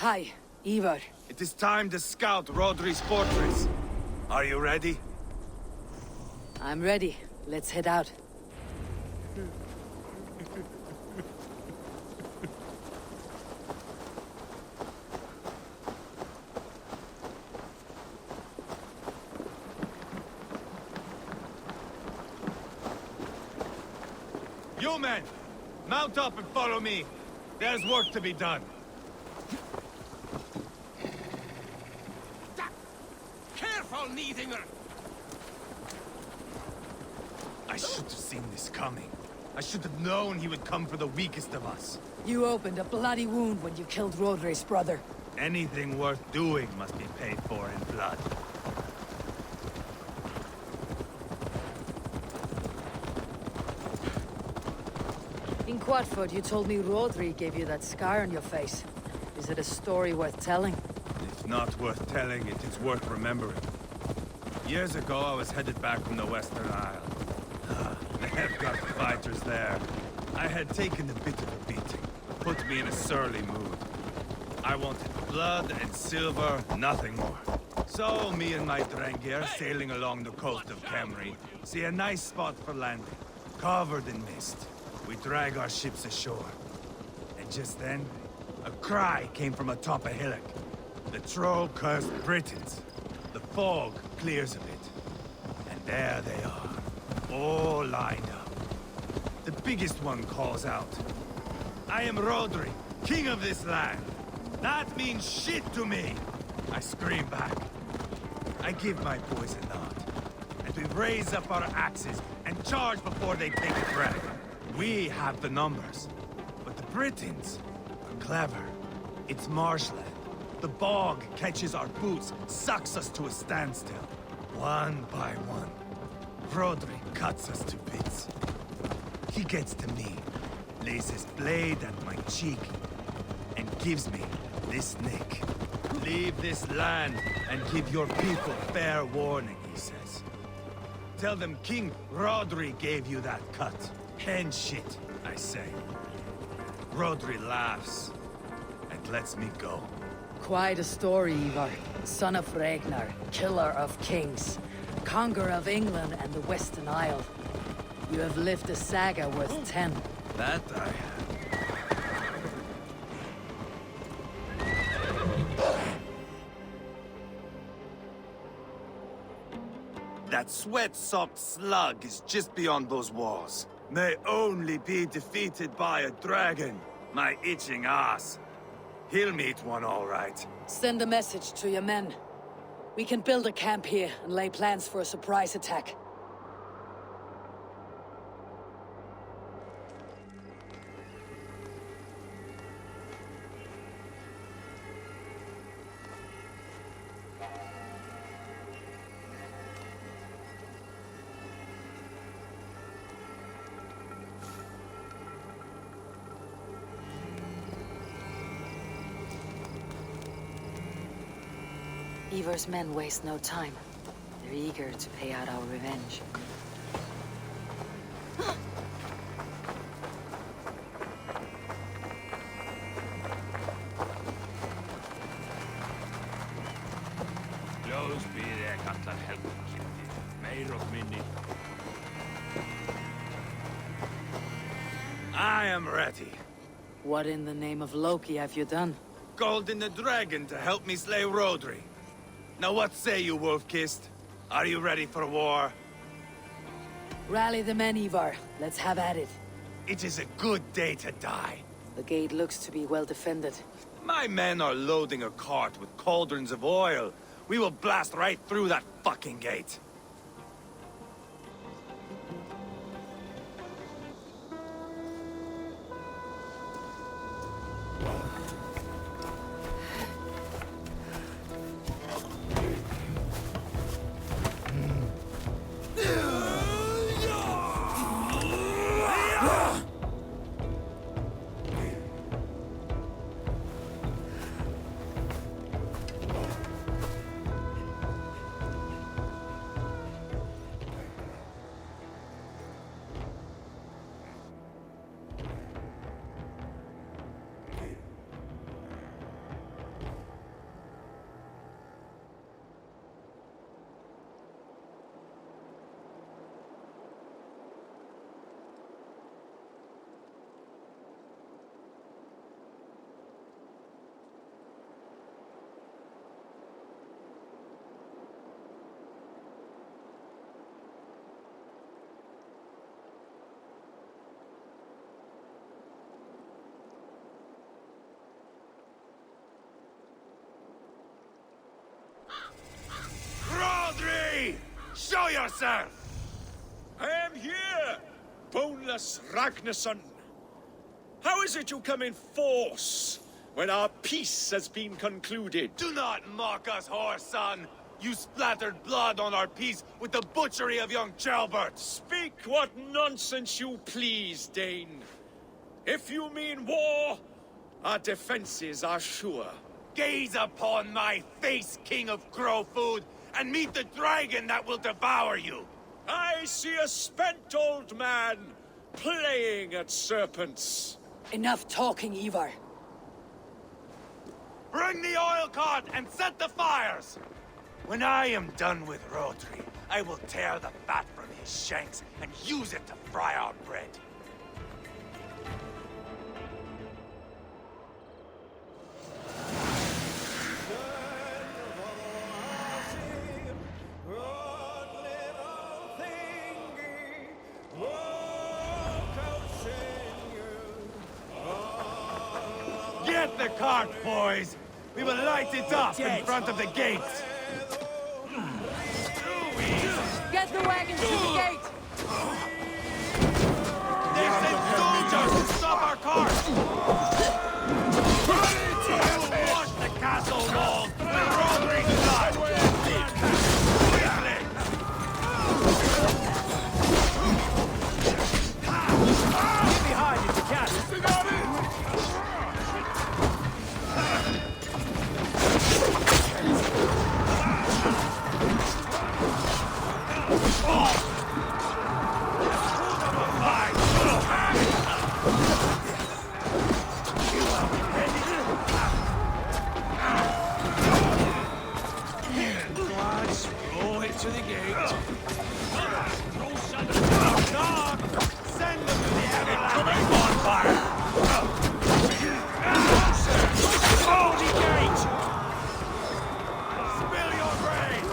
Hi, Eivor. It is time to scout Rodri's fortress. Are you ready? I'm ready. Let's head out. You men! Mount up and follow me. There's work to be done. Careful, Neithinger! I should have seen this coming. I should have known he would come for the weakest of us. You opened a bloody wound when you killed Rodri's brother. Anything worth doing must be paid for in blood. In Quatford, you told me Rodri gave you that scar on your face. Is it a story worth telling? If not worth telling, it is worth remembering. Years ago, I was headed back from the Western Isle. They have got fighters there. I had taken a bit of a beating, put me in a surly mood. I wanted blood and silver, nothing more. So, me and my Drengir, sailing along the coast of Kemri, see a nice spot for landing, covered in mist. We drag our ships ashore. And just then, a cry came from atop a hillock. The troll cursed Britons. The fog clears a bit. And there they are, all lined up. The biggest one calls out, "I am Rodri, king of this land. That means shit to me!" I scream back. I give my boys a nod. And we raise up our axes and charge before they take a breath. We have the numbers. But the Britons are clever. It's marshland. The bog catches our boots, sucks us to a standstill. One by one, Rodri cuts us to bits. He gets to me, lays his blade at my cheek, and gives me this nick. "Leave this land and give your people fair warning," he says. "Tell them King Rodri gave you that cut." "And shit," I say. Rodri laughs and lets me go. Quite a story, Eivor. Son of Ragnar, killer of kings, conqueror of England and the Western Isle. You have lived a saga worth 10. That I have. That sweat-soaked slug is just beyond those walls. May only be defeated by a dragon, my itching ass. He'll meet one all right. Send a message to your men. We can build a camp here and lay plans for a surprise attack. Eivor's men waste no time. They're eager to pay out our revenge. Ljóðsbýði kallar helgakirkir, meir og minni. I am ready. What in the name of Loki have you done? Called in the dragon to help me slay Rodri. Now what say you, Wolf-Kissed? Are you ready for war? Rally the men, Eivor. Let's have at it. It is a good day to die. The gate looks to be well defended. My men are loading a cart with cauldrons of oil. We will blast right through that fucking gate. yourself! I am here, boneless Ragnarsson. How is it you come in force when our peace has been concluded? Do not mock us, whore son! You splattered blood on our peace with the butchery of young Gelbert! Speak what nonsense you please, Dane. If you mean war, our defenses are sure. Gaze upon my face, King of Crow Food, and meet the dragon that will devour you! I see a spent old man playing at serpents. Enough talking, Eivor. Bring the oil cart and set the fires! When I am done with Rotary, I will tear the fat from his shanks and use it to fry our bread. Get the cart, boys! We will light it up in front of the gates! Get the wagons to the gate! They sent soldiers to stop our cars! Wash the castle walls with Roderick's blood! Quickly! Get behind if you can! To the gate. Send them to the everlasting bonfire. Oh, the gate! Spill your brains!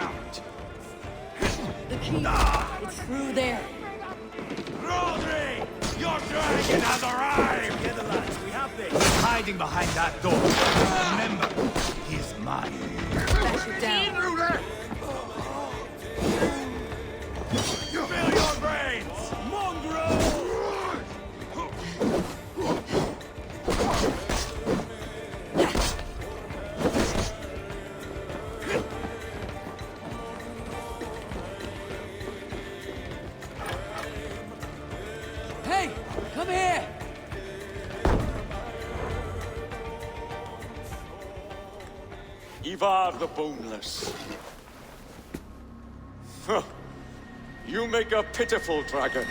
ground! The key! It's through there! Rodri! Your dragon has arrived! Together, lads, we have this. Hiding behind that door. Remember, he is mine. Smash it down! Fill your brains! Mongrel! Hey! Come here! Eivor the Boneless. Huh. You make a pitiful dragon.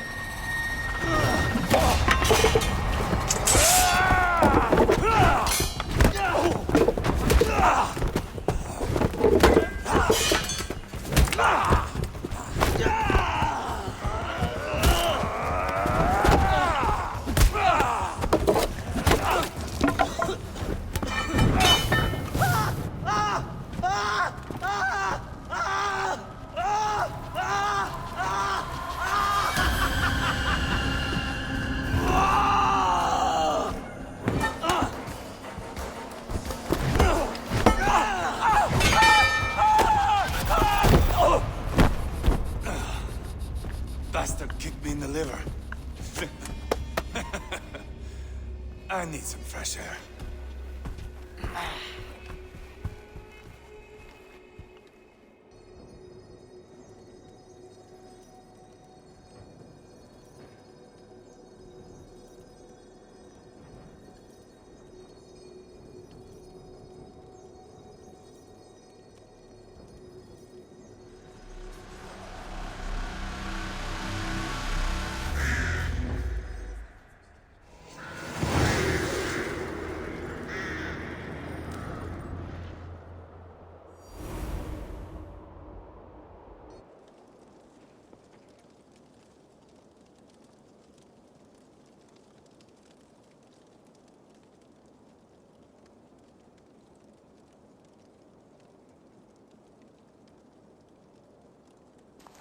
Bastard kicked me in the liver. I need some fresh air.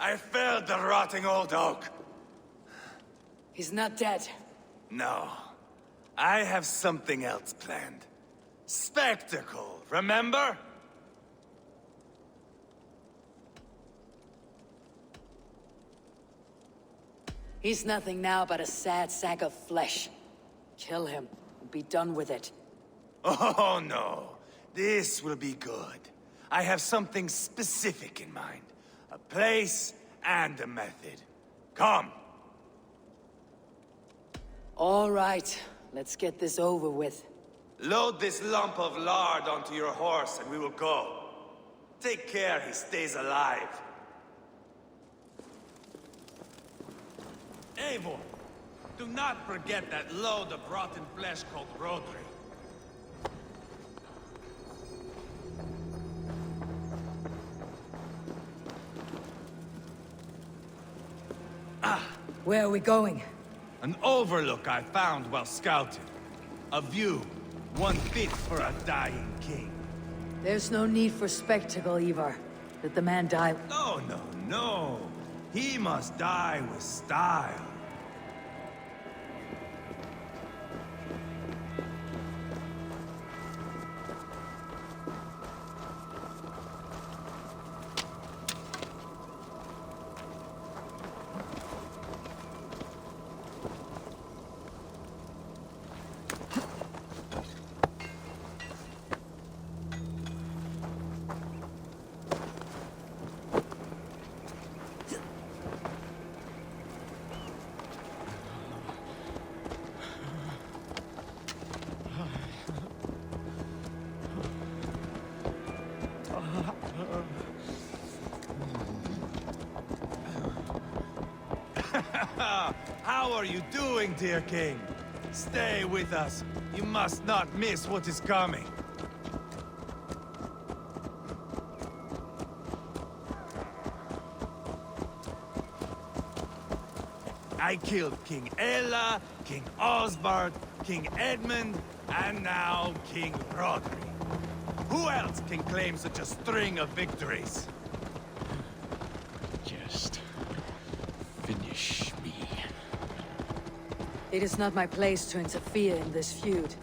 I felled the rotting old oak. He's not dead. No. I have something else planned. Spectacle, remember? He's nothing now but a sad sack of flesh. Kill him and be done with it. Oh no. This will be good. I have something specific in mind. A place and a method. Come. All right, let's get this over with. Load this lump of lard onto your horse and we will go. Take care he stays alive. Eivor, do not forget that load of rotten flesh called Rodri. Where are we going? An overlook I found while scouting. A view, one fit for a dying king. There's no need for spectacle, Eivor. Let the man die. No, no, no. He must die with style. How are you doing, dear king? Stay with us. You must not miss what is coming. I killed King Ella, King Osbert, King Edmund, and now King Rodri. Who else can claim such a string of victories? Just finish me. It is not my place to interfere in this feud.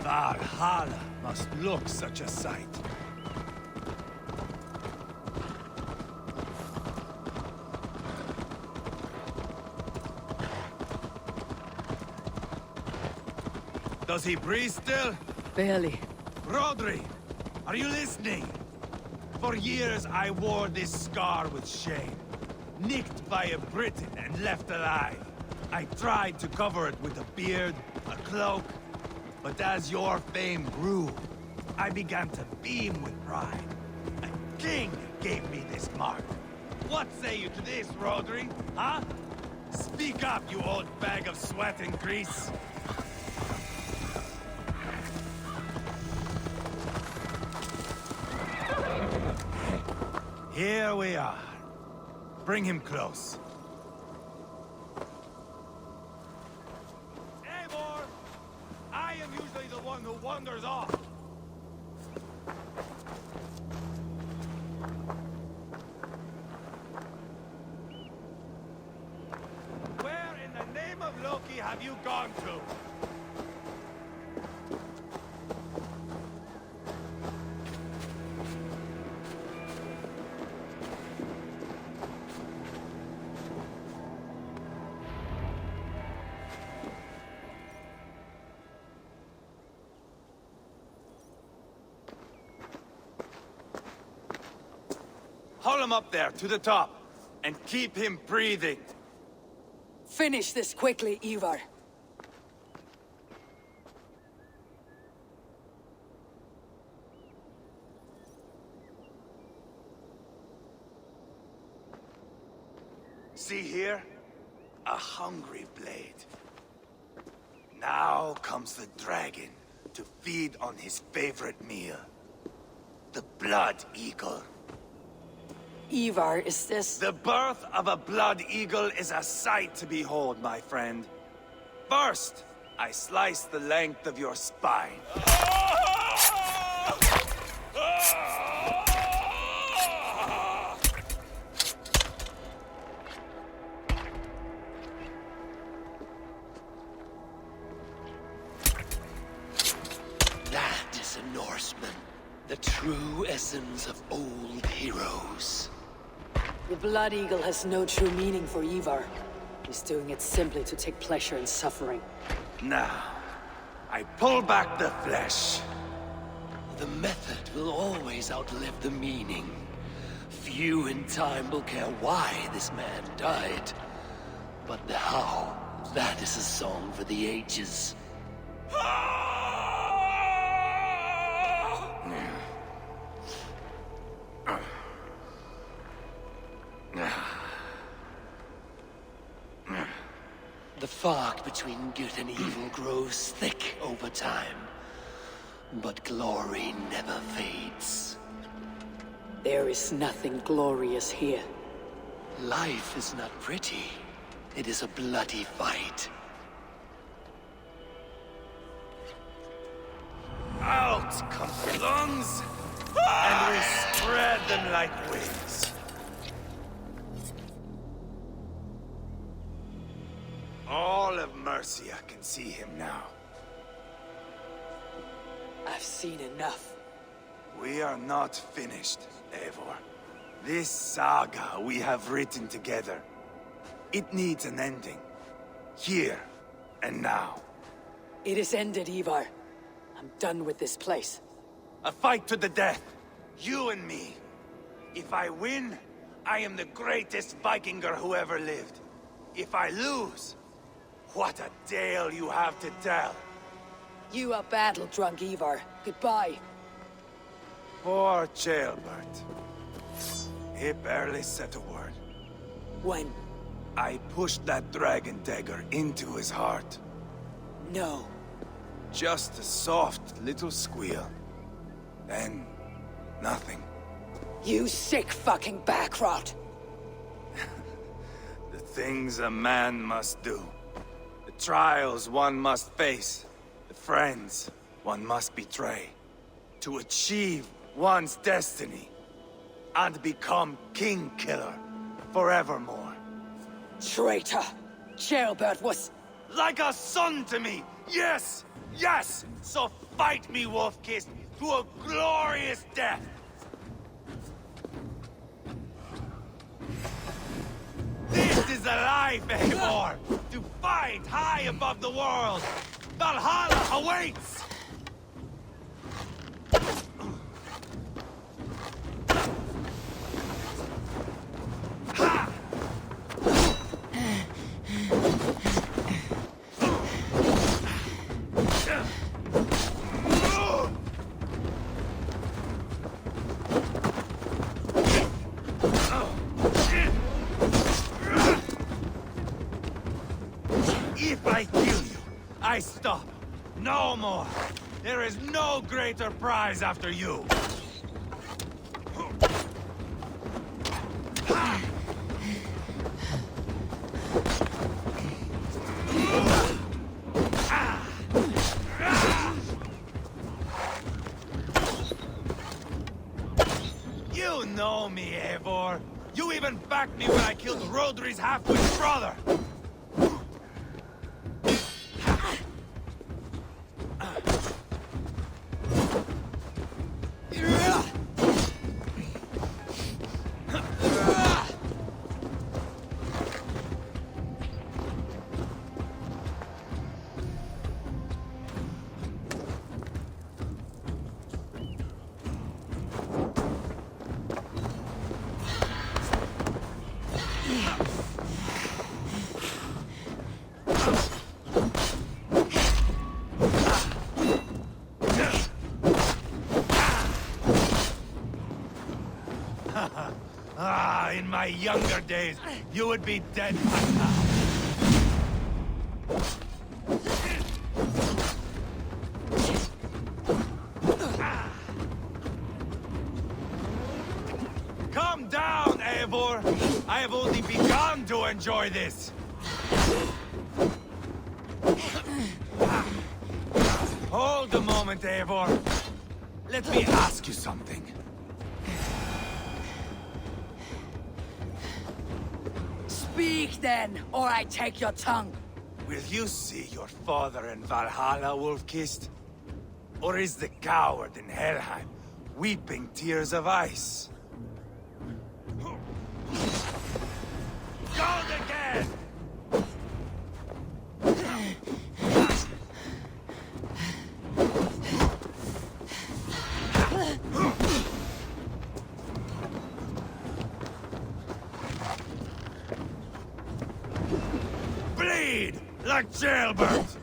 Valhalla must look such a sight. Does he breathe still? Barely. Rodri, are you listening? For years I wore this scar with shame. Nicked by a Briton and left alive. I tried to cover it with a beard, a cloak, but as your fame grew, I began to beam with pride. A king gave me this mark. What say you to this, Rodri? Huh? Speak up, you old bag of sweat and grease. Here we are. Bring him close. Eivor! I am usually the one who wanders off. Where in the name of Loki have you gone to? Haul him up there, to the top, and keep him breathing. Finish this quickly, Eivor. See here? A hungry blade. Now comes the dragon to feed on his favorite meal. The blood eagle. Eivor, is this... The birth of a blood eagle is a sight to behold, my friend. First, I slice the length of your spine. That is a Norseman. The true essence of old heroes. The Blood Eagle has no true meaning for Eivor. He's doing it simply to take pleasure in suffering. Now, I pull back the flesh. The method will always outlive the meaning. Few in time will care why this man died. But the how, that is a song for the ages. The fog between good and evil grows thick over time. But glory never fades. There is nothing glorious here. Life is not pretty. It is a bloody fight. Out come the lungs, and we spread them like wings. All of Mercia can see him now. I've seen enough. We are not finished, Eivor. This saga we have written together, it needs an ending. Here and now. It is ended, Eivor. I'm done with this place. A fight to the death. You and me. If I win, I am the greatest Vikinger who ever lived. If I lose, what a tale you have to tell. You are battle-drunk, Eivor. Goodbye. Poor Ceolbert. He barely said a word. When? I pushed that dragon dagger into his heart. No. Just a soft little squeal. Then, nothing. You sick fucking backrot! The things a man must do. Trials one must face, the friends one must betray, to achieve one's destiny, and become king killer forevermore. Traitor! Jailbird was... Like a son to me! Yes! Yes! So fight me, Wolf-Kissed, to a glorious death! This is a life, Eivor! To fight high above the world! Valhalla awaits! If I kill you, I stop. No more. There is no greater prize after you. You know me, Eivor. You even backed me when I killed Rodri's half-wit brother. In my younger days, you would be dead by now. Calm down, Eivor! I have only begun to enjoy this! Hold a moment, Eivor. Let me ask you something. Speak then, or I take your tongue. Will you see your father in Valhalla, Wolf-Kissed? Or is the coward in Helheim weeping tears of ice? Gold again! Bleed like jailbirds!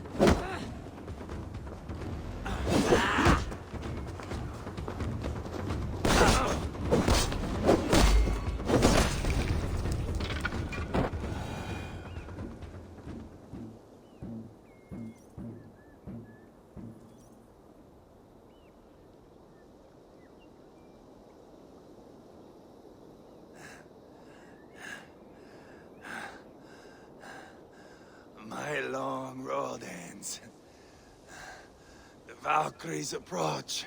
My long road ends. The Valkyries approach.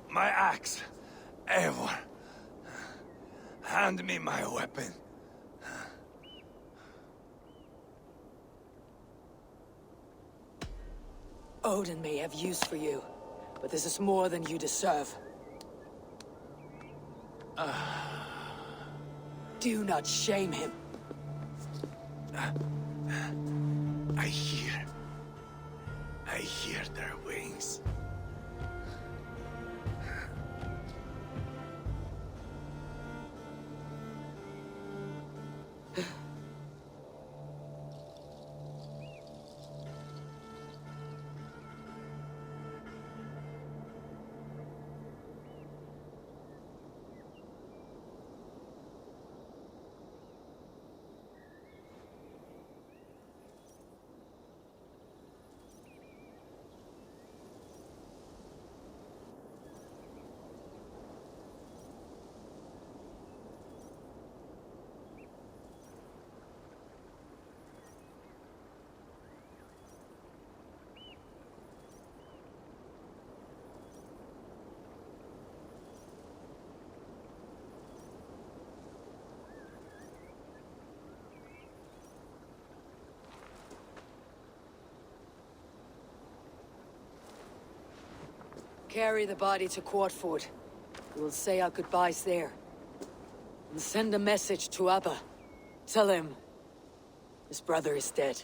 My axe, Eivor. Hand me my weapon. Odin may have use for you, but this is more than you deserve. Do not shame him. I hear their wings. Carry the body to Quartford. We will say our goodbyes there. And send a message to Abba. Tell him his brother is dead.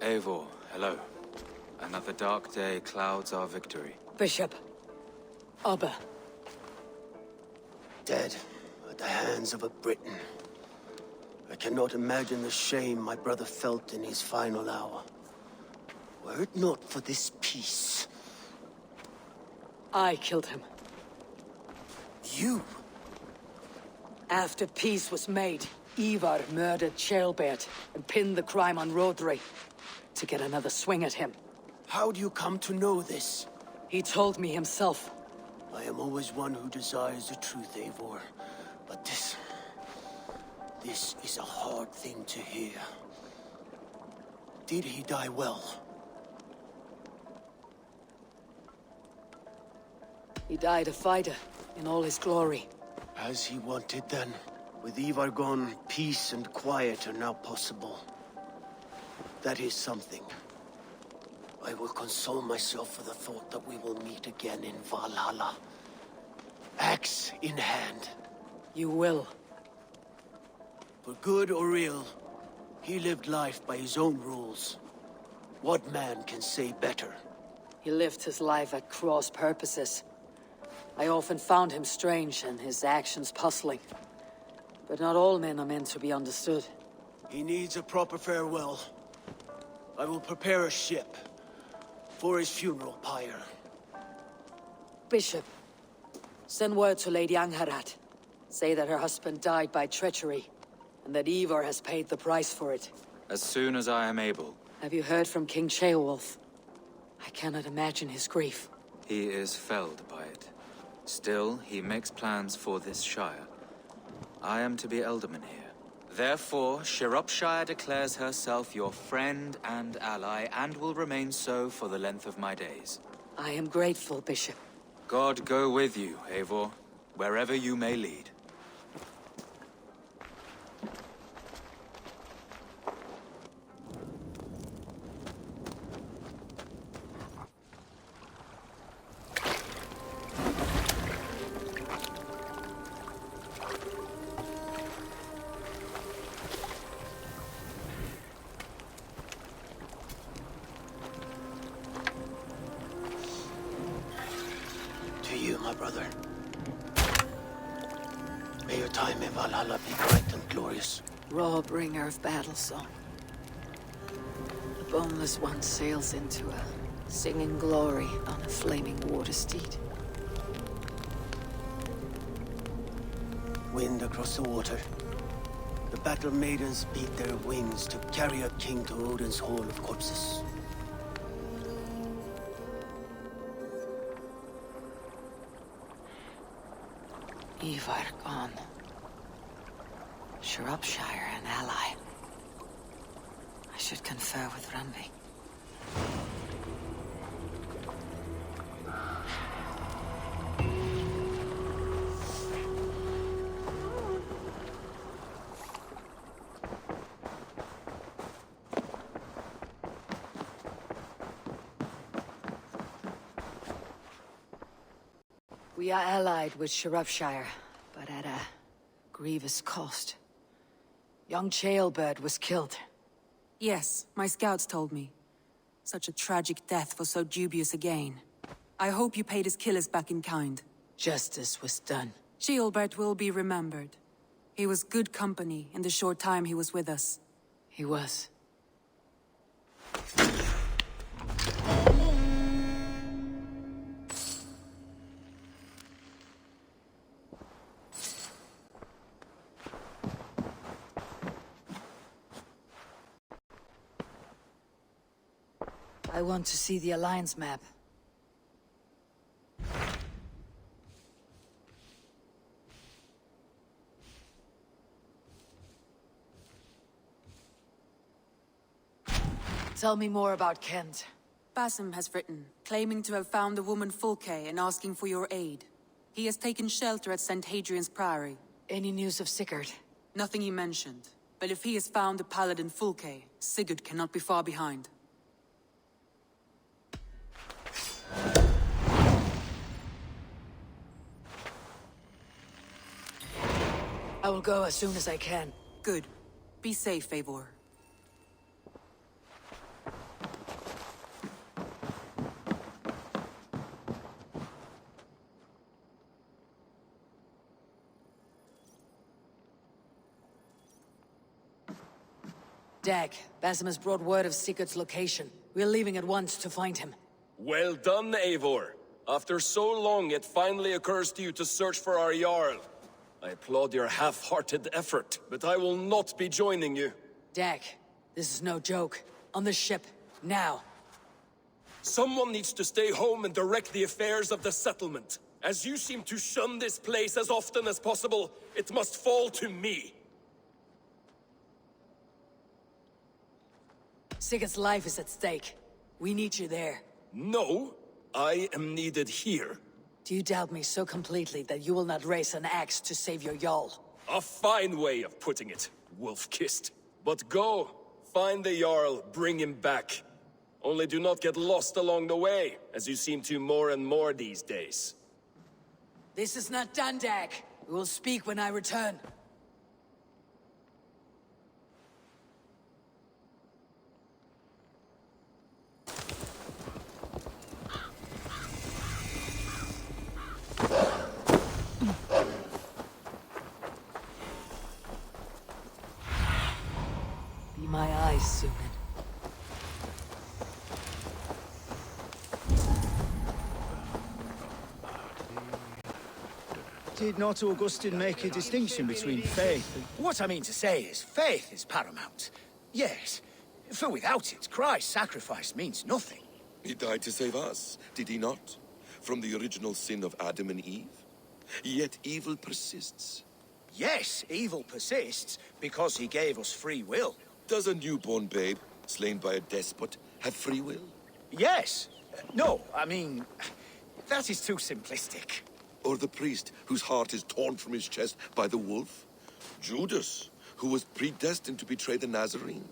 Eivor, hello. Another dark day clouds our victory. Bishop. Abba. Dead at the hands of a Briton. I cannot imagine the shame my brother felt in his final hour. Were it not for this peace... I killed him. You? After peace was made, Eivor murdered Ceolbert and pinned the crime on Rodri to get another swing at him. How do you come to know this? He told me himself. I am always one who desires the truth, Eivor. But this is a hard thing to hear. Did he die well? He died a fighter, in all his glory. As he wanted then. With Eivor gone, peace and quiet are now possible. That is something. I will console myself for the thought that we will meet again in Valhalla. Axe in hand. You will. For good or ill, he lived life by his own rules. What man can say better? He lived his life at cross purposes. I often found him strange and his actions puzzling. But not all men are meant to be understood. He needs a proper farewell. I will prepare a ship for his funeral pyre. Bishop, send word to Lady Angharad. Say that her husband died by treachery, and that Eivor has paid the price for it. As soon as I am able. Have you heard from King Ceolwulf? I cannot imagine his grief. He is felled by it. Still, he makes plans for this shire. I am to be Elderman here. Therefore, Shropshire declares herself your friend and ally, and will remain so for the length of my days. I am grateful, Bishop. God go with you, Eivor, wherever you may lead. To you, my brother. May your time in Valhalla be bright and glorious. Raw bringer of battle song. The boneless one sails into a singing glory on a flaming water steed. Wind across the water. The battle maidens beat their wings to carry a king to Odin's hall of corpses. Eivor gone. Shropshire an ally. I should confer with Randvi. We are allied with Shropshire, but at a grievous cost. Young Ceolbert was killed. Yes, my scouts told me. Such a tragic death for so dubious a gain. I hope you paid his killers back in kind. Justice was done. Ceolbert will be remembered. He was good company in the short time he was with us. He was. I want to see the Alliance map. Tell me more about Kent. Basim has written, claiming to have found the woman Fulke and asking for your aid. He has taken shelter at St. Hadrian's Priory. Any news of Sigurd? Nothing he mentioned. But if he has found the paladin Fulke, Sigurd cannot be far behind. I will go as soon as I can. Good. Be safe, Eivor. Dag, Basim has brought word of Sigurd's location. We're leaving at once to find him. Well done, Eivor. After so long, it finally occurs to you to search for our Jarl. I applaud your half-hearted effort, but I will not be joining you. Dag, this is no joke. On the ship, now. Someone needs to stay home and direct the affairs of the settlement. As you seem to shun this place as often as possible, it must fall to me. Sigurd's life is at stake. We need you there. No, I am needed here. Do you doubt me so completely that you will not raise an axe to save your Jarl? A fine way of putting it, wolf-kissed. But go, find the Jarl, bring him back. Only do not get lost along the way, as you seem to more and more these days. This is not done, Dag. We will speak when I return. Be my eyes, Sunan. Did not Augustine make a distinction between faith and... What I mean to say is, faith is paramount. Yes, for without it, Christ's sacrifice means nothing. He died to save us, did he not? From the original sin of Adam and Eve? Yet evil persists. Yes, evil persists because he gave us free will. Does a newborn babe, slain by a despot, have free will? Yes. No, I mean, that is too simplistic. Or the priest whose heart is torn from his chest by the wolf? Judas, who was predestined to betray the Nazarene?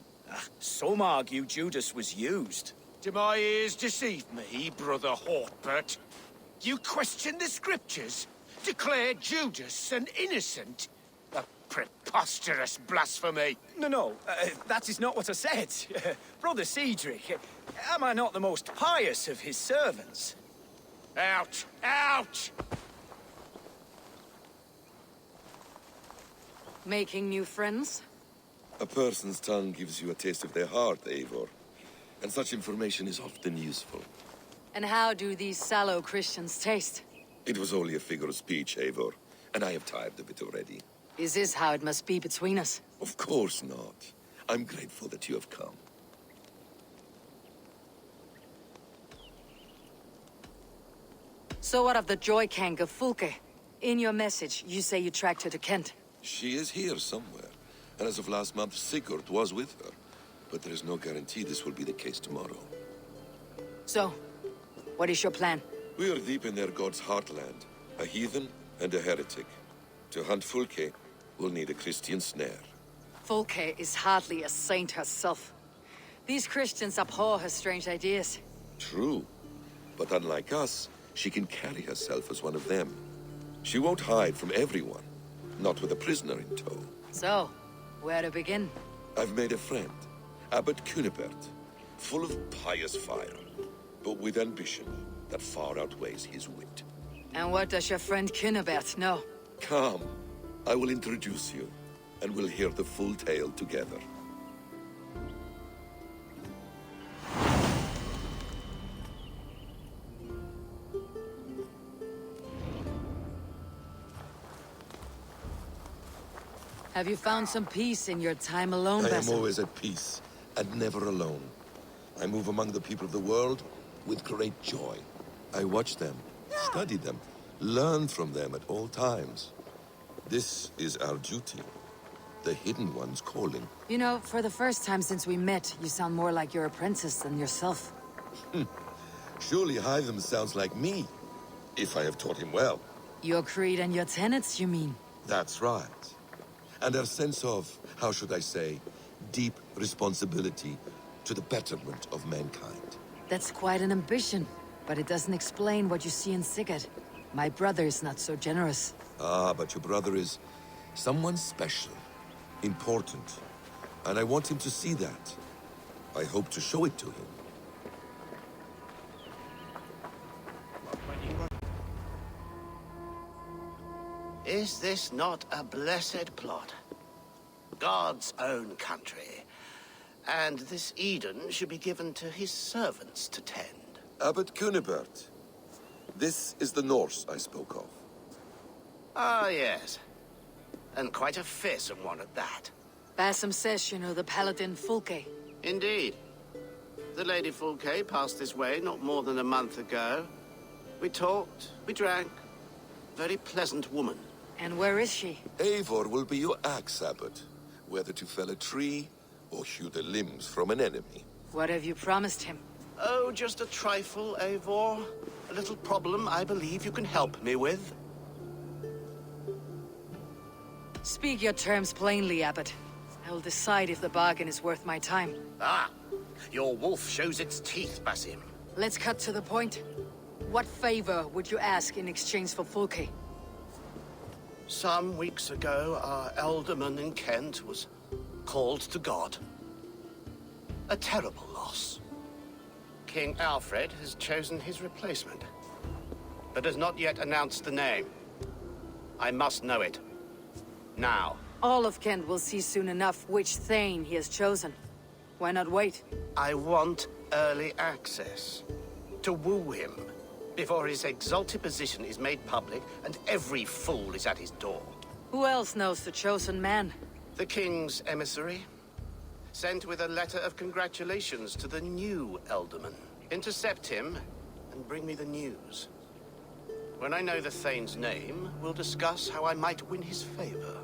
Some argue Judas was used. Do my ears deceive me, Brother Hortbert? You question the scriptures? Declare Judas an innocent? A preposterous blasphemy! No, that is not what I said. Brother Cedric, am I not the most pious of his servants? Out! Out! Making new friends? A person's tongue gives you a taste of their heart, Eivor. And such information is often useful. And how do these sallow Christians taste? It was only a figure of speech, Eivor, and I have tired of it already. Is this how it must be between us? Of course not. I'm grateful that you have come. So what of the Joy-Kank of Fulke? In your message, you say you tracked her to Kent. She is here somewhere, and as of last month, Sigurd was with her. But there is no guarantee this will be the case tomorrow. So, what is your plan? We are deep in their god's heartland, a heathen and a heretic. To hunt Fulke, we'll need a Christian snare. Fulke is hardly a saint herself. These Christians abhor her strange ideas. True, but unlike us, she can carry herself as one of them. She won't hide from everyone, not with a prisoner in tow. So, where to begin? I've made a friend, Abbot Cunibert, full of pious fire, but with ambition that far outweighs his wit. And what does your friend Cunibert know? Come, I will introduce you, and we'll hear the full tale together. Have you found some peace in your time alone, I am Basim? always at peace, and never alone. I move among the people of the world with great joy. I watch them, study them, learn from them at all times. This is our duty. The Hidden One's calling. You know, for the first time since we met, you sound more like your apprentice than yourself. Surely Hytham sounds like me, if I have taught him well. Your creed and your tenets, you mean? That's right. And our sense of, how should I say, deep responsibility to the betterment of mankind. That's quite an ambition, but it doesn't explain what you see in Sigurd. My brother is not so generous. Ah, but your brother is someone special, important, and I want him to see that. I hope to show it to him. Is this not a blessed plot? God's own country. And this Eden should be given to his servants to tend. Abbot Cunibert. This is the Norse I spoke of. Ah, yes. And quite a fearsome one at that. Bassam says you know the paladin Fulke. Indeed. The Lady Fulke passed this way not more than a month ago. We talked, we drank. Very pleasant woman. And where is she? Eivor will be your axe, Abbot. Whether to fell a tree or hew the limbs from an enemy. What have you promised him? Oh, just a trifle, Eivor. A little problem I believe you can help me with. Speak your terms plainly, Abbot. I will decide if the bargain is worth my time. Ah, your wolf shows its teeth, Basim. Let's cut to the point. What favor would you ask in exchange for Fulke? Some weeks ago, our alderman in Kent was called to God. A terrible loss. King Alfred has chosen his replacement, but has not yet announced the name. I must know it. Now. All of Kent will see soon enough which Thane he has chosen. Why not wait? I want early access. To woo him, before his exalted position is made public and every fool is at his door. Who else knows the chosen man? The king's emissary, sent with a letter of congratulations to the new alderman. Intercept him and bring me the news. When I know the Thane's name, we'll discuss how I might win his favor.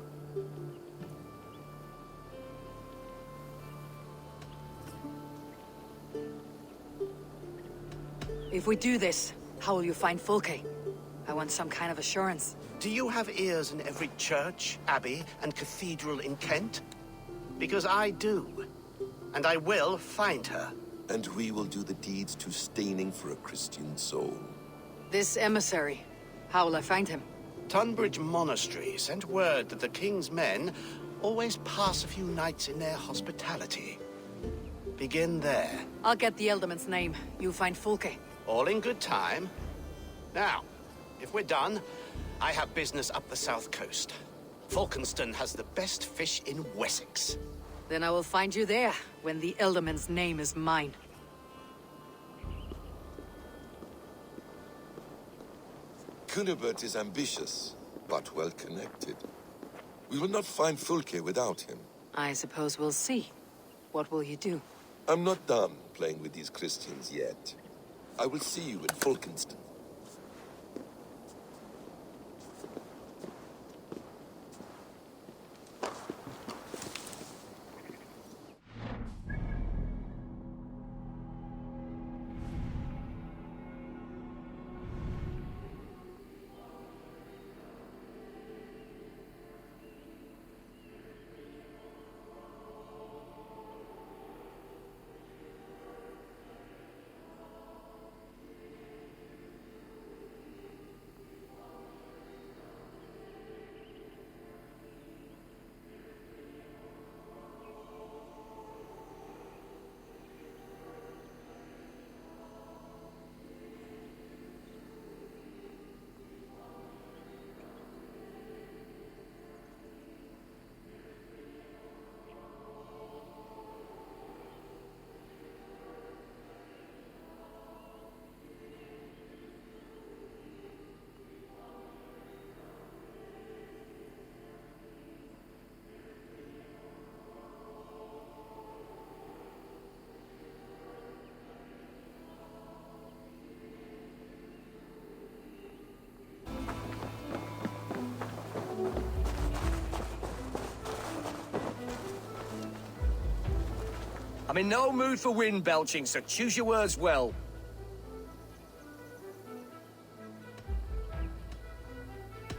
If we do this, how will you find Fulke? I want some kind of assurance. Do you have ears in every church, abbey, and cathedral in Kent? Because I do. And I will find her. And we will do the deeds too staining for a Christian soul. This emissary, how will I find him? Tunbridge Monastery sent word that the king's men always pass a few nights in their hospitality. Begin there. I'll get the Elderman's name. You find Fulke. All in good time. Now, if we're done, I have business up the south coast. Falkenston has the best fish in Wessex. Then I will find you there, when the Elderman's name is mine. Cunibert is ambitious, but well-connected. We will not find Fulke without him. I suppose we'll see. What will you do? I'm not done playing with these Christians yet. I will see you in Falkenston. I'm in no mood for wind belching, so choose your words well.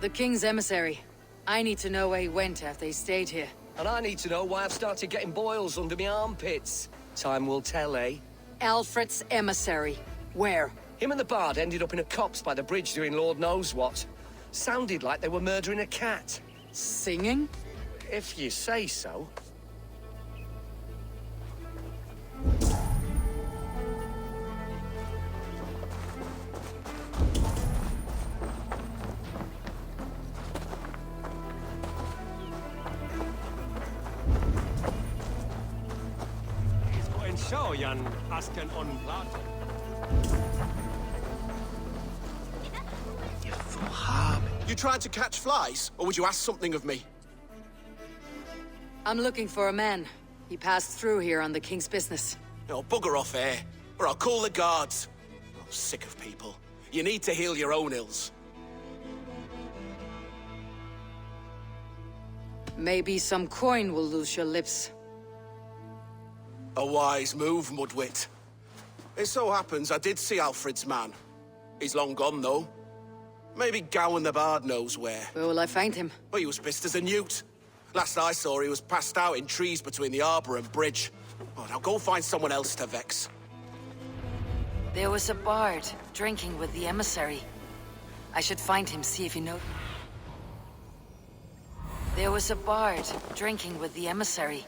The king's emissary. I need to know where he went after he stayed here. And I need to know why I've started getting boils under my armpits. Time will tell, eh? Alfred's emissary. Where? Him and the bard ended up in a copse by the bridge doing Lord knows what. Sounded like they were murdering a cat. Singing? If you say so. Jan asken on plato. You tried to catch flies, or would you ask something of me? I'm looking for a man. He passed through here on the king's business. No, bugger off here, or I'll call the guards. I'm sick of people. You need to heal your own ills. Maybe some coin will loose your lips. A wise move, Mudwit. It so happens I did see Alfred's man. He's long gone, though. Maybe Gowan the Bard knows where. Where will I find him? Well, he was pissed as a newt. Last I saw, he was passed out in trees between the arbor and bridge. Oh, now go find someone else to vex. There was a bard drinking with the emissary. I should find him, see if he knows. There was a bard drinking with the emissary.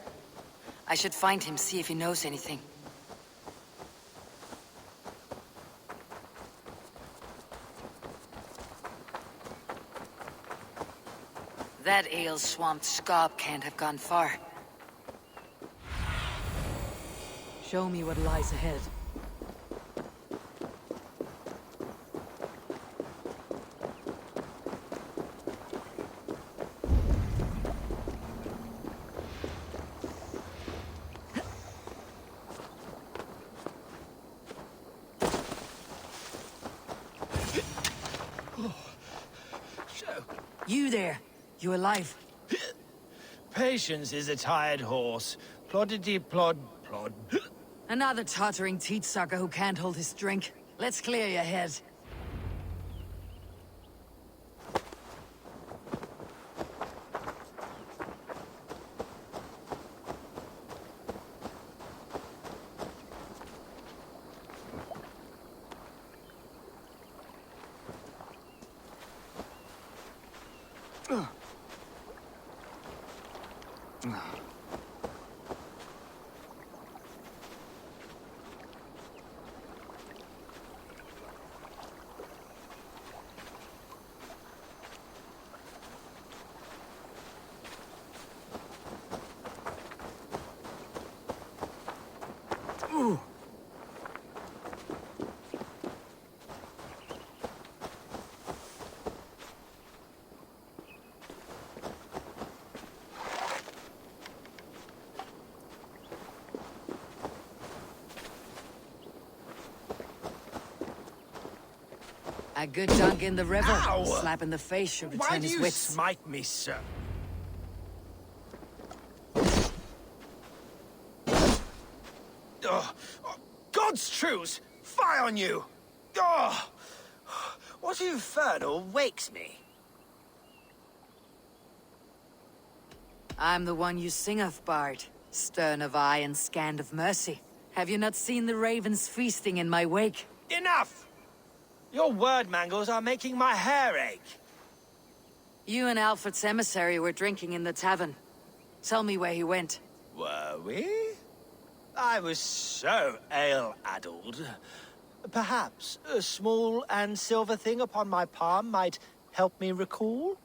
I should find him, see if he knows anything. That ale-swamped scob can't have gone far. Show me what lies ahead. You there. You alive? Patience is a tired horse. Ploddity plod plod. Another tottering teat-sucker who can't hold his drink. Let's clear your head. A good dunk in the river. Ow! Slap in the face should Why return do his you wits. smite me, sir? Oh, God's truce! Fie on you! Oh, what infernal wakes me? I'm the one you sing of, Bard. Stern of eye and scant of mercy. Have you not seen the ravens feasting in my wake? Enough! Your word mangles are making my hair ache. You and Alfred's emissary were drinking in the tavern. Tell me where he went. Were we? I was so ale-addled. Perhaps a small and silver thing upon my palm might help me recall?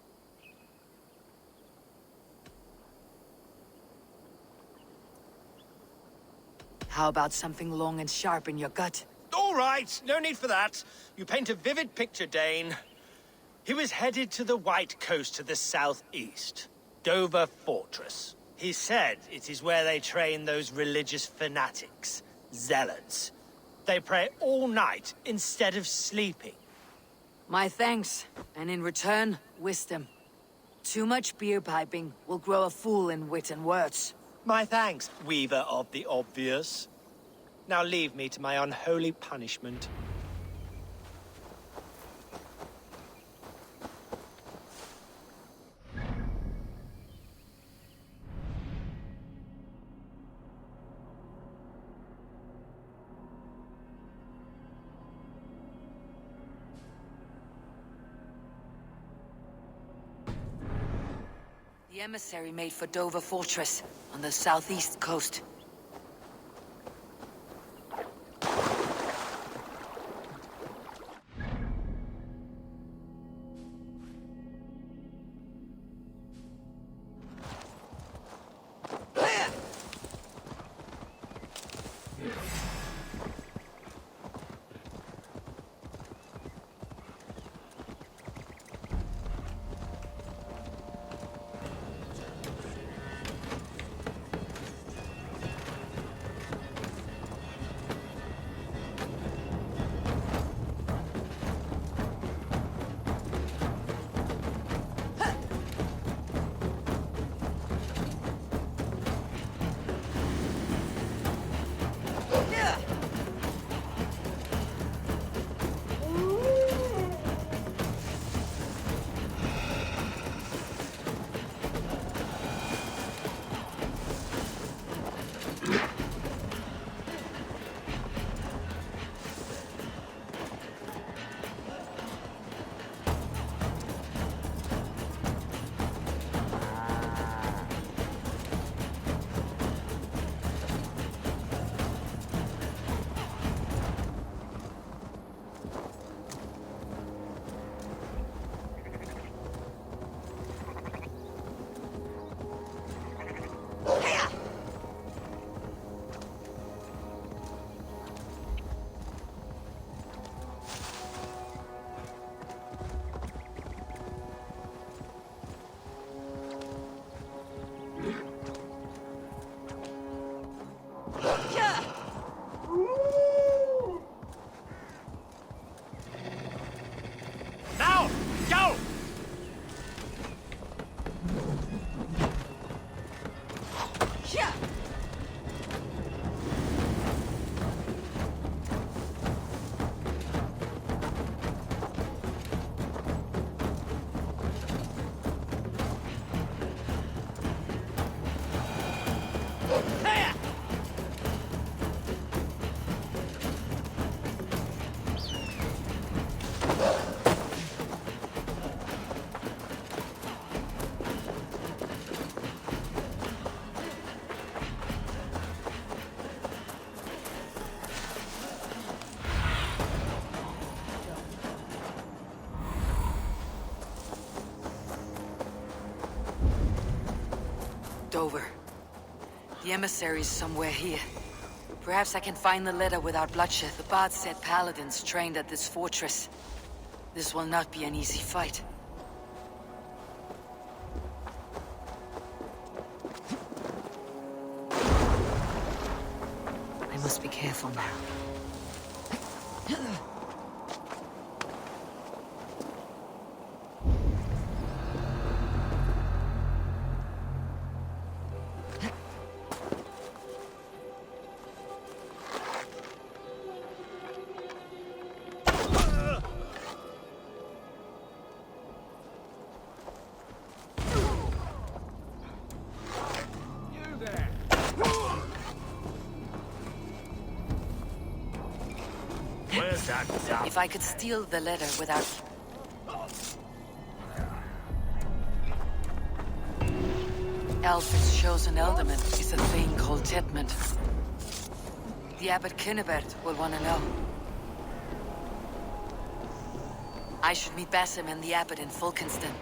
How about something long and sharp in your gut? All right, no need for that. You paint a vivid picture, Dane. He was headed to the White Coast to the southeast, Dover Fortress. He said it is where they train those religious fanatics, zealots. They pray all night instead of sleeping. My thanks, and in return, wisdom. Too much beer piping will grow a fool in wit and words. My thanks, Weaver of the Obvious. Now leave me to my unholy punishment. The emissary made for Dover Fortress on the southeast coast. Now, go! Dover. The emissary's somewhere here. Perhaps I can find the letter without bloodshed. The bard said paladins trained at this fortress. This will not be an easy fight. I must be careful now. If I could steal the letter without... Alfred's chosen ealdorman is a thing called Tedmund. The Abbot Kinnebert will want to know. I should meet Basim and the Abbot in Fulkenston.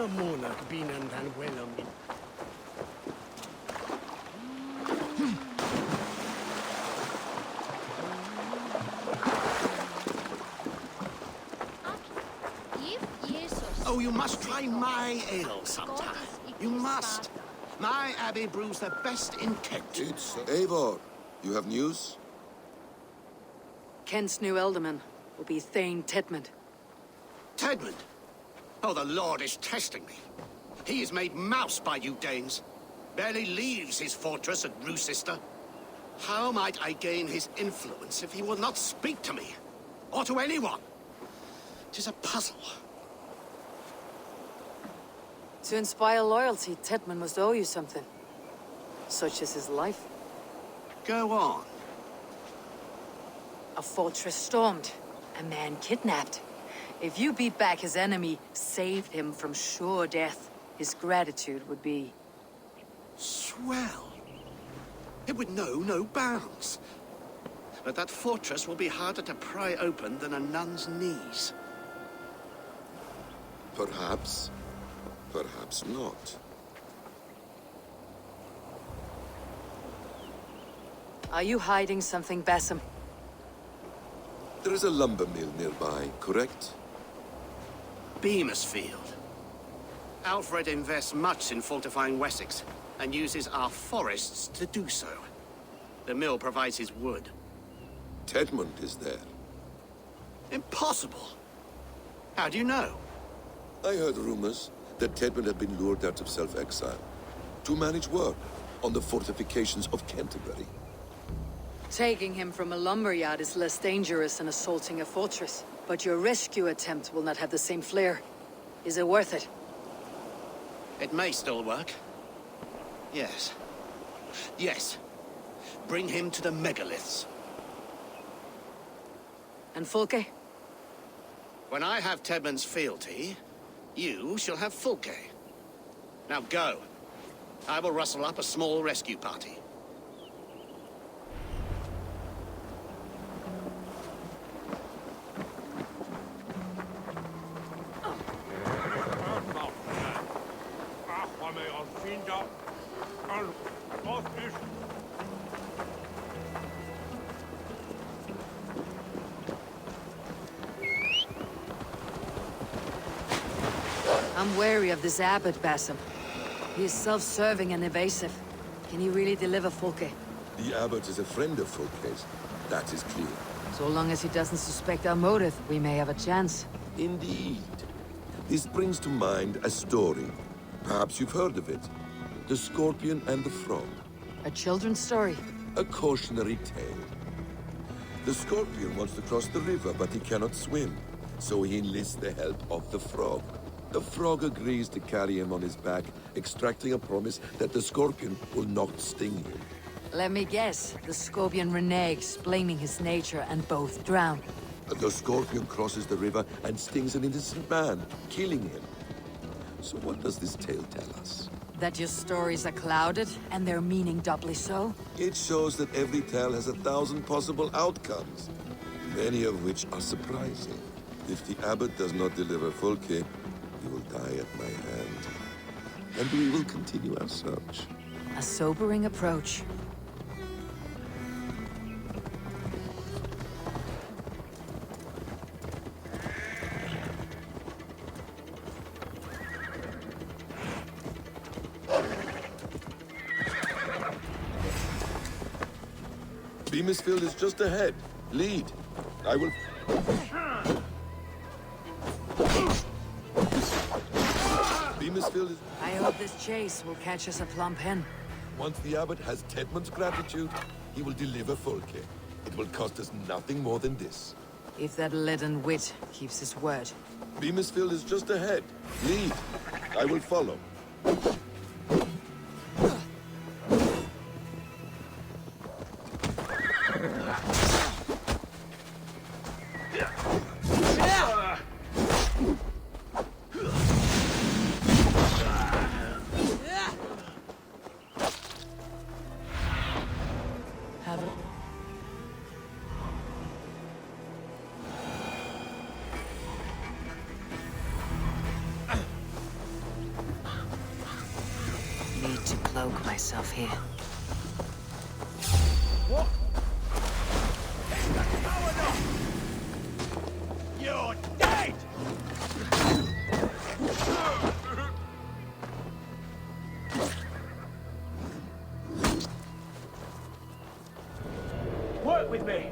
monarch binnen than Willem. Oh, you must try my ale sometime. You must. My abbey brews the best in Kent. It's Eivor. You have news? Kent's new ealdorman will be Thane Tedmund. Tedmund? Oh, the Lord is testing me. He is made mouse by you Danes. Barely leaves his fortress at Roosister. How might I gain his influence if he will not speak to me? Or to anyone? 'Tis a puzzle. To inspire loyalty, Tedmund must owe you something. Such as his life. Go on. A fortress stormed. A man kidnapped. If you beat back his enemy, saved him from sure death, his gratitude would be... Swell. It would know no bounds. But that fortress will be harder to pry open than a nun's knees. Perhaps. Perhaps not. Are you hiding something, Bassam? There is a lumber mill nearby, correct? Beamisfield. Alfred invests much in fortifying Wessex, and uses our forests to do so. The mill provides his wood. Tedmund is there. Impossible! How do you know? I heard rumors that Tedmund had been lured out of self-exile to manage work on the fortifications of Canterbury. Taking him from a lumberyard is less dangerous than assaulting a fortress. But your rescue attempt will not have the same flair. Is it worth it? It may still work. Yes. Yes. Bring him to the megaliths. And Fulke? When I have Tedmund's fealty, you shall have Fulke. Now go. I will rustle up a small rescue party. I'm wary of this abbot, Bassam. He is self-serving and evasive. Can he really deliver Fulke? The abbot is a friend of Fulke's. That is clear. So long as he doesn't suspect our motive, we may have a chance. Indeed. This brings to mind a story. Perhaps you've heard of it. The Scorpion and the Frog. A children's story? A cautionary tale. The Scorpion wants to cross the river, but he cannot swim. So he enlists the help of the Frog. The Frog agrees to carry him on his back, extracting a promise that the Scorpion will not sting him. Let me guess. The Scorpion reneges, blaming his nature, and both drown. The Scorpion crosses the river and stings an innocent man, killing him. So what does this tale tell us? That your stories are clouded, and their meaning doubly so? It shows that every tale has 1,000 possible outcomes, many of which are surprising. If the abbot does not deliver Fulke, he will die at my hand. And we will continue our search. A sobering approach. Beamisfield is just ahead. Lead. I will... Beamisfield is... I hope this chase will catch us a plump hen. Once the abbot has Tedmund's gratitude, he will deliver Fulke. It will cost us nothing more than this. If that leaden wit keeps his word. Beamisfield is just ahead. Lead. I will follow. cloak myself here. What? You're dead! Work with me!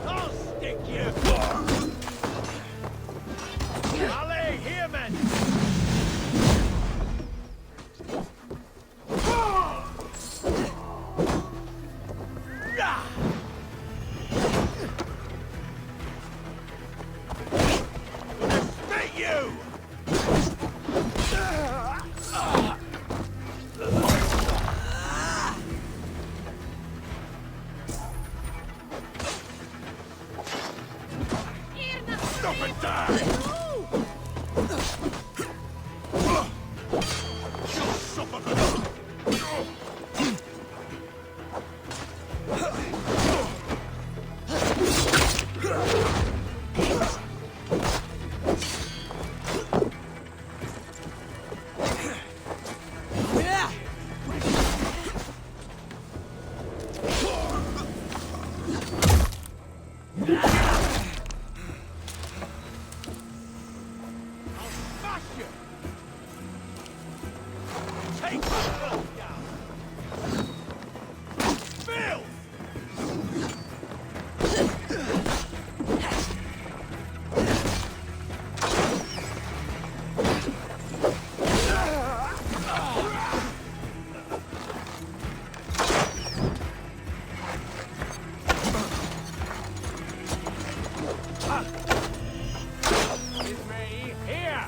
I'll stick you! Ali, here, men! Spit you! Stop it there! You'll suffer for that! Smash you! Take the rope down! Bill! Is me here!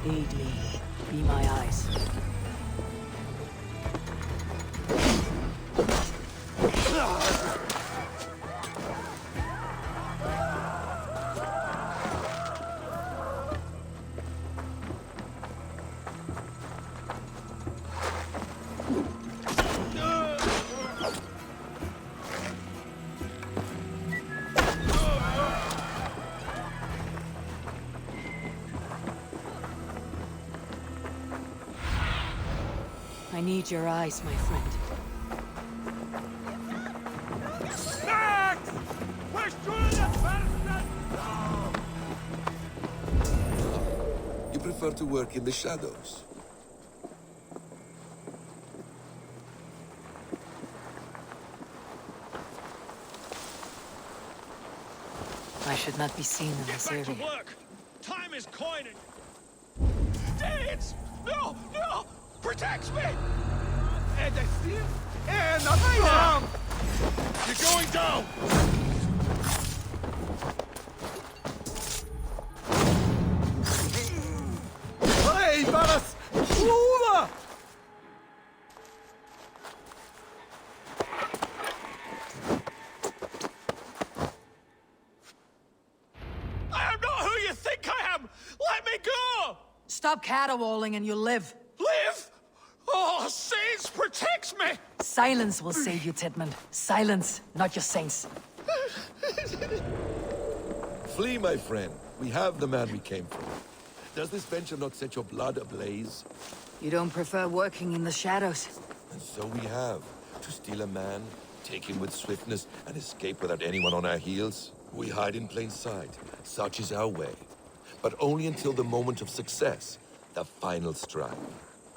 Lead me. Be my eyes. I need your eyes, my friend. Max! Push through the person! You prefer to work in the shadows. I should not be seen in this Get back area. to work! Time is coin and... Dead! No! No! Protect me! You're going down! Hey, Varas! Lula! I am not who you think I am! Let me go! Stop caterwauling and you'll live. Live! Oh, saints, protect me! Silence will save you, Titmund. Silence, not your saints. Flee, my friend. We have the man we came for. Does this venture not set your blood ablaze? You don't prefer working in the shadows? And so we have. To steal a man, take him with swiftness, and escape without anyone on our heels. We hide in plain sight. Such is our way. But only until the moment of success. The final strike.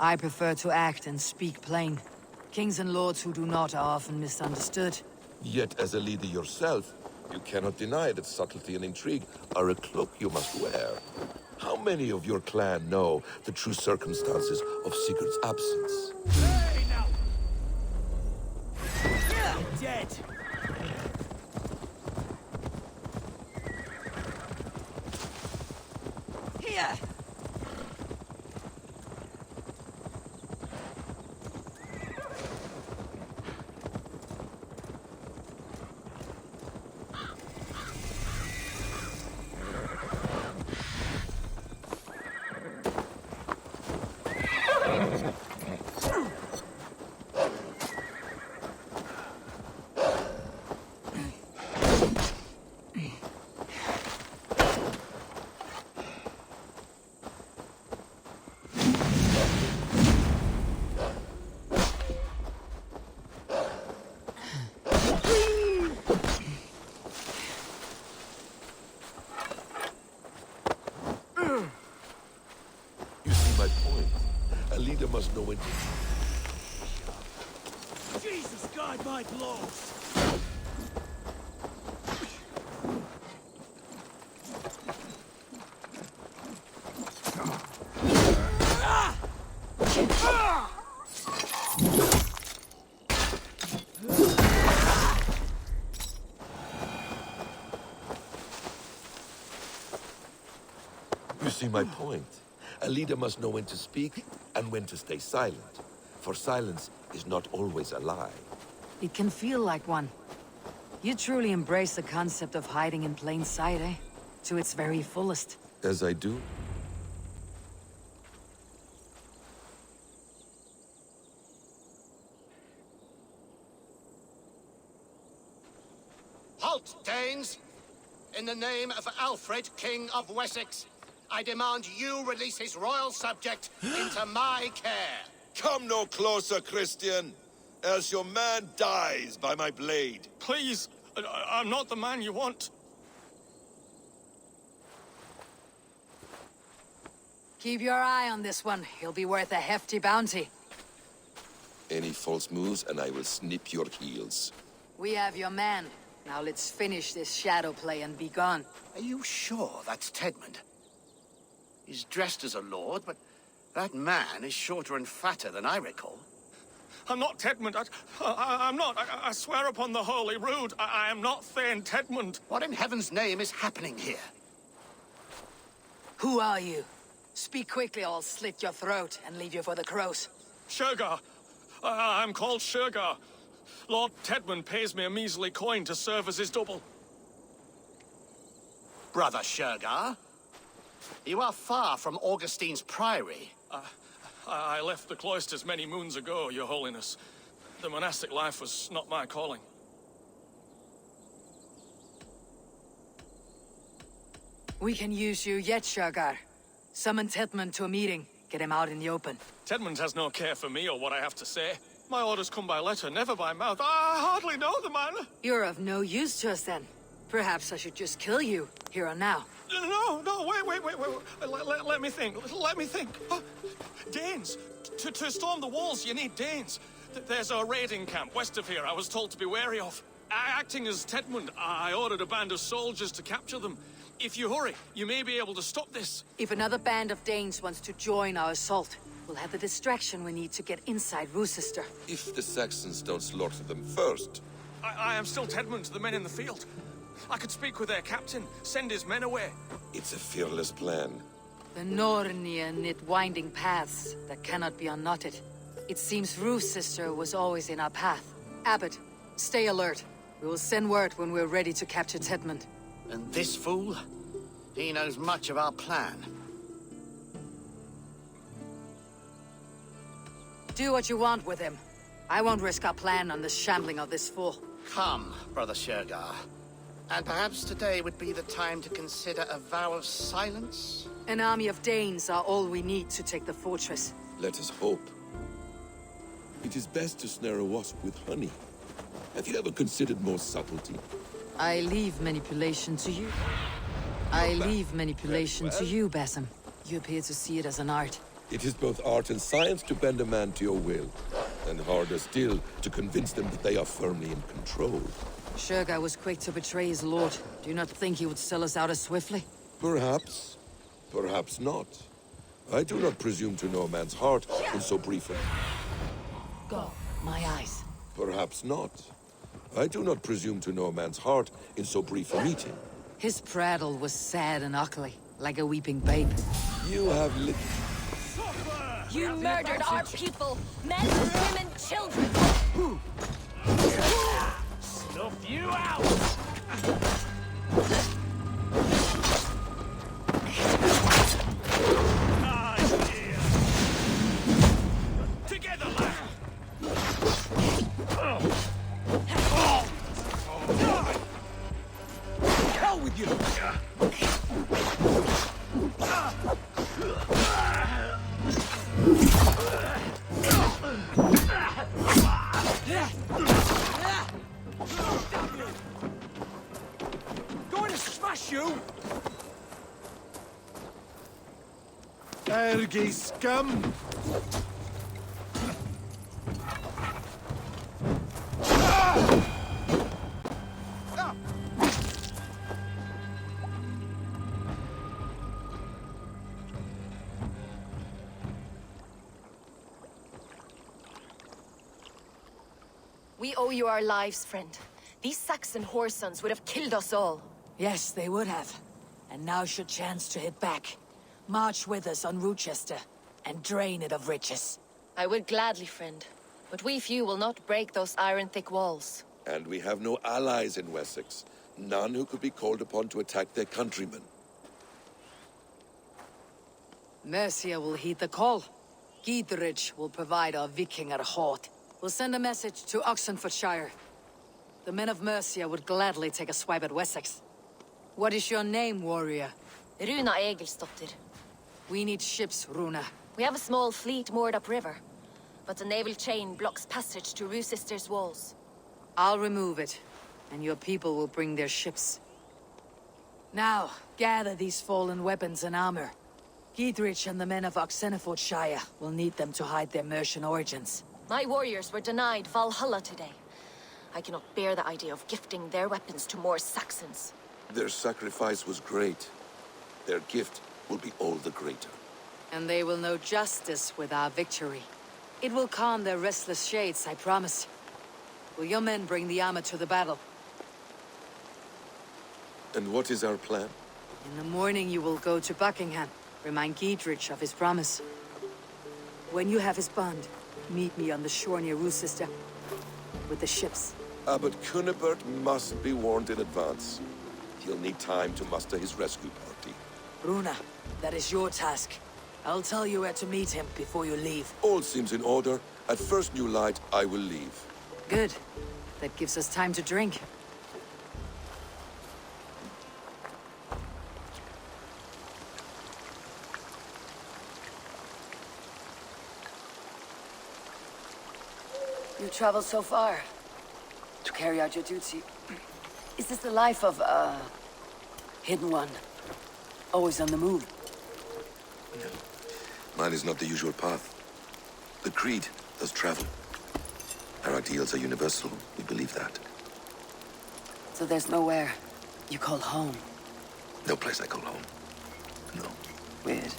I prefer to act and speak plain. Kings and lords who do not are often misunderstood. Yet, as a leader yourself, you cannot deny that subtlety and intrigue are a cloak you must wear. How many of your clan know the true circumstances of Sigurd's absence? Hey, now! Dead! You see my point? A leader must know when to... Jesus, guide my blows! You see my point? A leader must know when to speak and when to stay silent. For silence is not always a lie. It can feel like one. You truly embrace the concept of hiding in plain sight, eh? To its very fullest. As I do? Halt, Danes! In the name of Alfred, King of Wessex, I demand you release his royal subject into my care. Come no closer, Christian, else your man dies by my blade. Please, I'm not the man you want. Keep your eye on this one. He'll be worth a hefty bounty. Any false moves and I will snip your heels. We have your man. Now let's finish this shadow play and be gone. Are you sure that's Tedmund? He's dressed as a lord, but that man is shorter and fatter than I recall. I'm not Tedmund. I'm not. I swear upon the Holy Rood, I am not Thane Tedmund. What in heaven's name is happening here? Who are you? Speak quickly or I'll slit your throat and leave you for the crows. Shergar. I'm called Shergar. Lord Tedmund pays me a measly coin to serve as his double. Brother Shergar, you are far from Augustine's Priory. I left the cloisters many moons ago, Your Holiness. The monastic life was not my calling. We can use you yet, Shergar. Summon Tedmund to a meeting. Get him out in the open. Tedmund has no care for me or what I have to say. My orders come by letter, never by mouth. I hardly know the man. You're of no use to us then. Perhaps I should just kill you, here and now. No, wait. Let me think. Danes. To storm the walls, you need Danes. There's a raiding camp west of here I was told to be wary of. Acting as Tedmund, I ordered a band of soldiers to capture them. If you hurry, you may be able to stop this. If another band of Danes wants to join our assault, we'll have the distraction we need to get inside Rochester. If the Saxons don't slaughter them first. I am still Tedmund to the men in the field. I could speak with their captain, send his men away. It's a fearless plan. The Nornia knit winding paths that cannot be unknotted. It seems Rochester was always in our path. Abbot, stay alert. We will send word when we're ready to capture Tedmund. And this fool? He knows much of our plan. Do what you want with him. I won't risk our plan on the shambling of this fool. Come, Brother Shergar. And perhaps today would be the time to consider a vow of silence? An army of Danes are all we need to take the fortress. Let us hope. It is best to snare a wasp with honey. Have you ever considered more subtlety? I leave manipulation to you. I leave manipulation to you, Basim. You appear to see it as an art. It is both art and science to bend a man to your will. And harder still, to convince them that they are firmly in control. Shergar was quick to betray his lord. Do you not think he would sell us out as swiftly? Perhaps. Perhaps not. I do not presume to know a man's heart in so brief a... Go, my eyes. Perhaps not. I do not presume to know a man's heart in so brief a meeting. His prattle was sad and ugly, like a weeping babe. You have lit... You murdered our people! Men, women, children! Snuff you out! Together, lad! Hell with you! Going to smash you! Ergi scum! We owe you our lives, friend. These Saxon whoresons would have killed us all. Yes, they would have. And now's your chance to hit back. March with us on Rochester, and drain it of riches. I would gladly, friend. But we few will not break those iron-thick walls. And we have no allies in Wessex. None who could be called upon to attack their countrymen. Mercia will heed the call. Gidrich will provide our Viking at Hort. We'll send a message to Oxenfordshire. The men of Mercia would gladly take a swipe at Wessex. What is your name, warrior? Runa Egilsdotter. We need ships, Runa. We have a small fleet moored upriver, but the naval chain blocks passage to Rochester's walls. I'll remove it, and your people will bring their ships. Now, gather these fallen weapons and armor. Gidrich and the men of Oxenfordshire will need them to hide their Mercian origins. My warriors were denied Valhalla today. I cannot bear the idea of gifting their weapons to more Saxons. Their sacrifice was great. Their gift will be all the greater. And they will know justice with our victory. It will calm their restless shades, I promise. Will your men bring the armor to the battle? And what is our plan? In the morning you will go to Buckingham, remind Gidrich of his promise. When you have his bond, meet me on the shore near Rochester, with the ships. But Cunibert must be warned in advance. He'll need time to muster his rescue party. Runa, that is your task. I'll tell you where to meet him before you leave. All seems in order. At first new light, I will leave. Good. That gives us time to drink. You traveled so far to carry out your duty. Is this the life of hidden one? Always on the move? No. Mine is not the usual path. The Creed does travel. Our ideals are universal. We believe that. So there's nowhere you call home? No place I call home. No. Weird.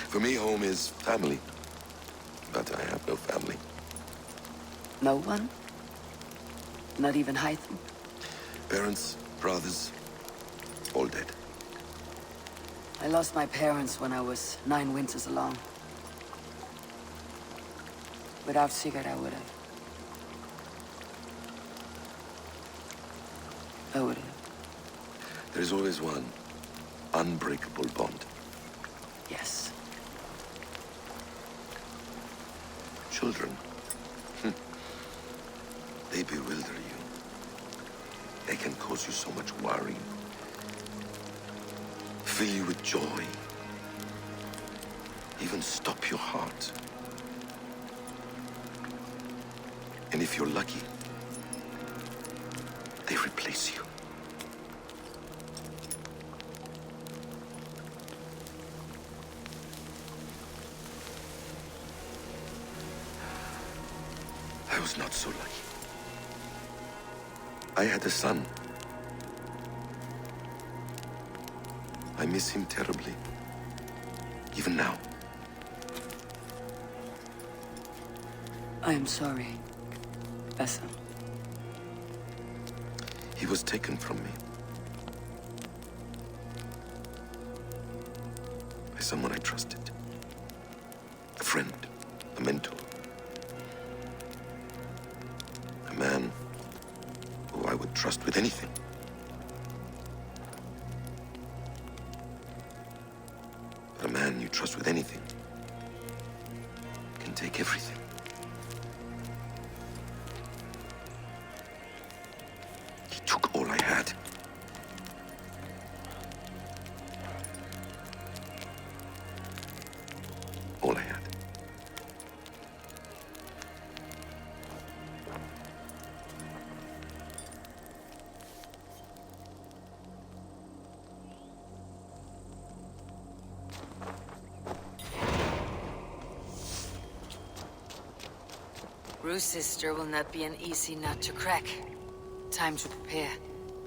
For me, home is family. But I have no family. No one? Not even Hytham? Parents, brothers, all dead. I lost my parents when I was 9 winters along. Without Sigurd, I would have. There is always one unbreakable bond. Yes. Children. They bewilder you. They can cause you so much worry. Fill you with joy. Even stop your heart. And if you're lucky, they replace you. I was not so lucky. I had a son. I miss him terribly. Even now. I am sorry, Bessa. He was taken from me. by someone I trusted. A friend, a mentor. A man who I would trust with anything. But a man you trust with anything can take everything. He took all I had. All I had. Rue's sister will not be an easy nut to crack. Time to prepare.